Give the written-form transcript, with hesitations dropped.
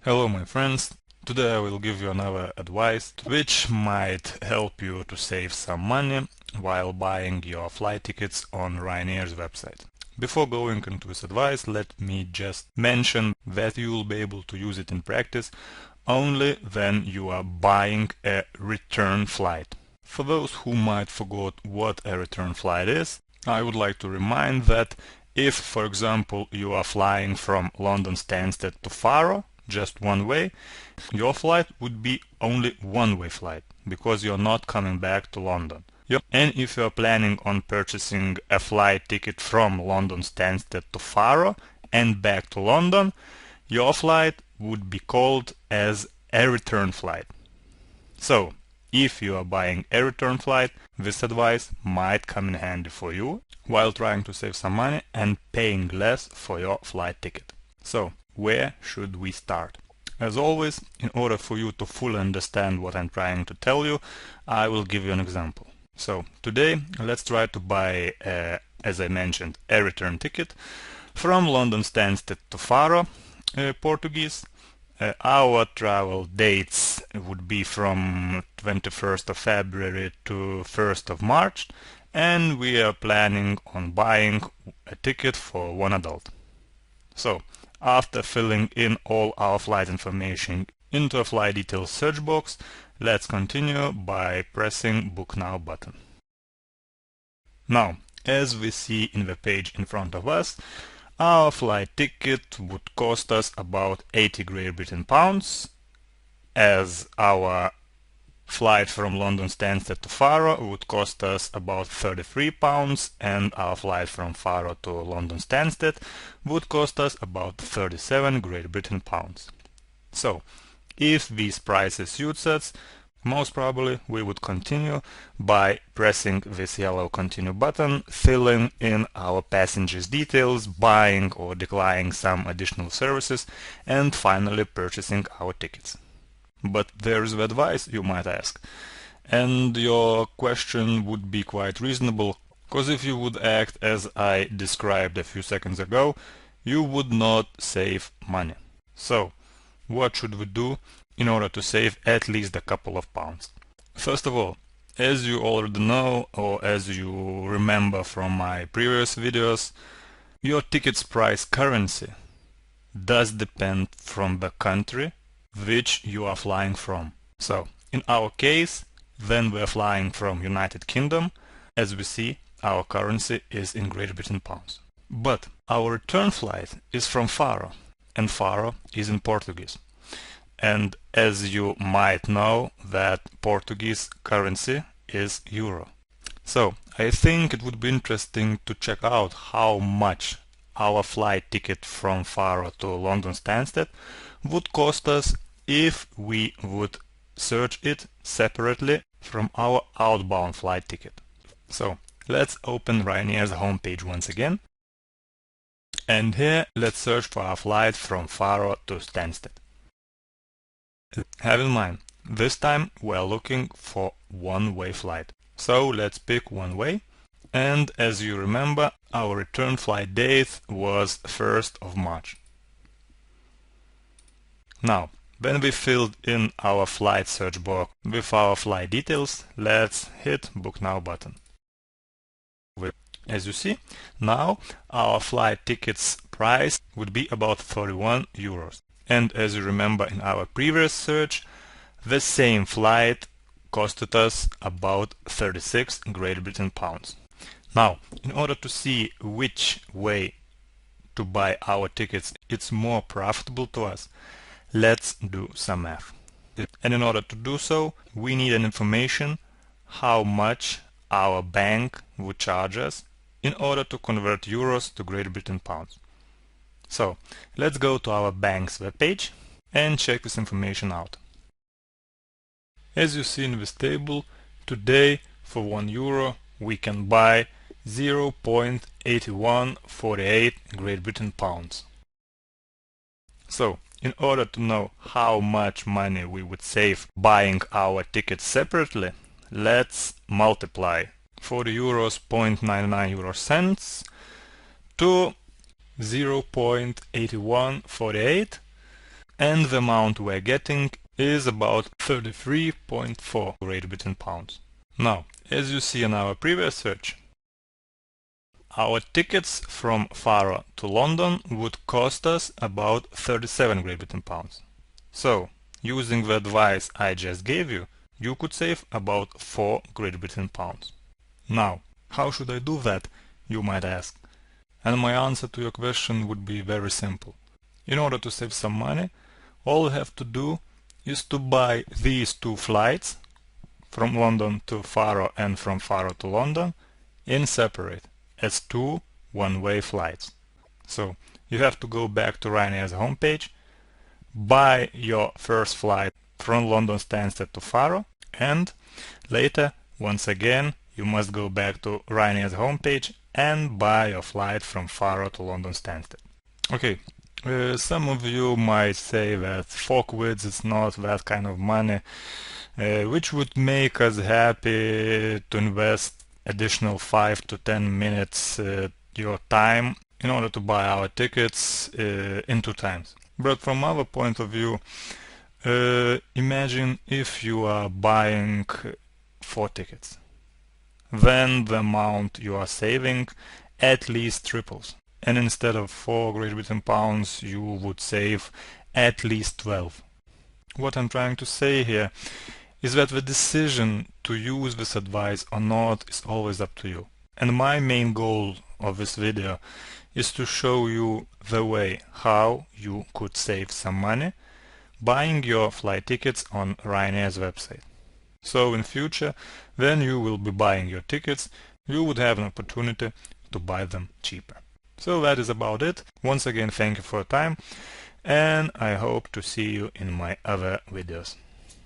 Hello my friends, today I will give you another advice which might help you to save some money while buying your flight tickets on Ryanair's website. Before going into this advice, let me just mention that you will be able to use it in practice only when you are buying a return flight. For those who might forgot what a return flight is, I would like to remind that if, for example, you are flying from London Stansted to Faro, just one way, your flight would be only one-way flight because you're not coming back to London. And if you're planning on purchasing a flight ticket from London Stansted to Faro and back to London, your flight would be called as a return flight. So, if you are buying a return flight, this advice might come in handy for you while trying to save some money and paying less for your flight ticket. So, where should we start? As always, in order for you to fully understand what I'm trying to tell you, I will give you an example. So today, let's try to buy, as I mentioned, a return ticket from London Stansted to Faro, Portuguese. Our travel dates would be from 21st of February to 1st of March, and we are planning on buying a ticket for one adult. So, after filling in all our flight information into a flight details search box, let's continue by pressing Book Now button. Now, as we see in the page in front of us, our flight ticket would cost us about 80 Great Britain pounds, as our flight from London Stansted to Faro would cost us about 33 pounds, and our flight from Faro to London Stansted would cost us about 37 Great Britain pounds. So, if these prices suits us, most probably we would continue by pressing this yellow continue button, filling in our passengers' details, buying or declining some additional services, and finally purchasing our tickets. But there's the advice, you might ask. And your question would be quite reasonable, because if you would act as I described a few seconds ago, you would not save money. So, what should we do in order to save at least a couple of pounds? First of all, as you already know, or as you remember from my previous videos, your ticket's price currency does depend from the country which you are flying from. So, in our case, when we're flying from United Kingdom, as we see, our currency is in Great Britain pounds. But our return flight is from Faro, and Faro is in Portuguese. And as you might know, that Portuguese currency is euro. So, I think it would be interesting to check out how much our flight ticket from Faro to London Stansted would cost us if we would search it separately from our outbound flight ticket. So let's open Ryanair's homepage once again, and here let's search for our flight from Faro to Stansted. Have in mind, this time we're looking for one-way flight. So let's pick one way, and as you remember, our return flight date was 1st of March. Now, when we filled in our flight search box with our flight details, let's hit Book Now button. As you see, now our flight ticket's price would be about 31 euros. And as you remember in our previous search, the same flight costed us about 36 Great Britain pounds. Now, in order to see which way to buy our tickets it's more profitable to us, let's do some math. And in order to do so, we need an information how much our bank would charge us in order to convert euros to Great Britain pounds. So, let's go to our bank's webpage and check this information out. As you see in this table, today for 1 euro we can buy 0.8148 Great Britain pounds. So, in order to know how much money we would save buying our tickets separately, let's multiply 40 euros 0.99 euro cents to 0.8148 and the amount we're getting is about 33.4 Great Britain pounds. Now, as you see in our previous search, our tickets from Faro to London would cost us about 37 Great Britain pounds. So, using the advice I just gave you, you could save about 4 Great Britain pounds. Now, how should I do that, you might ask? And my answer to your question would be very simple. In order to save some money, all you have to do is to buy these two flights from London to Faro and from Faro to London in separate as two one-way flights. So you have to go back to Ryanair's homepage, buy your first flight from London Stansted to Faro, and later, once again, you must go back to Ryanair's homepage and buy your flight from Faro to London Stansted. Okay, some of you might say that 4 quid is not that kind of money, which would make us happy to invest additional 5 to 10 minutes your time in order to buy our tickets in 2 times. But from our point of view, imagine if you are buying 4 tickets. Then the amount you are saving at least triples. And instead of 4 Great Britain pounds, you would save at least 12. What I'm trying to say here is that the decision to use this advice or not is always up to you. And my main goal of this video is to show you the way how you could save some money buying your flight tickets on Ryanair's website. So in future, when you will be buying your tickets, you would have an opportunity to buy them cheaper. So that is about it. Once again, thank you for your time, and I hope to see you in my other videos.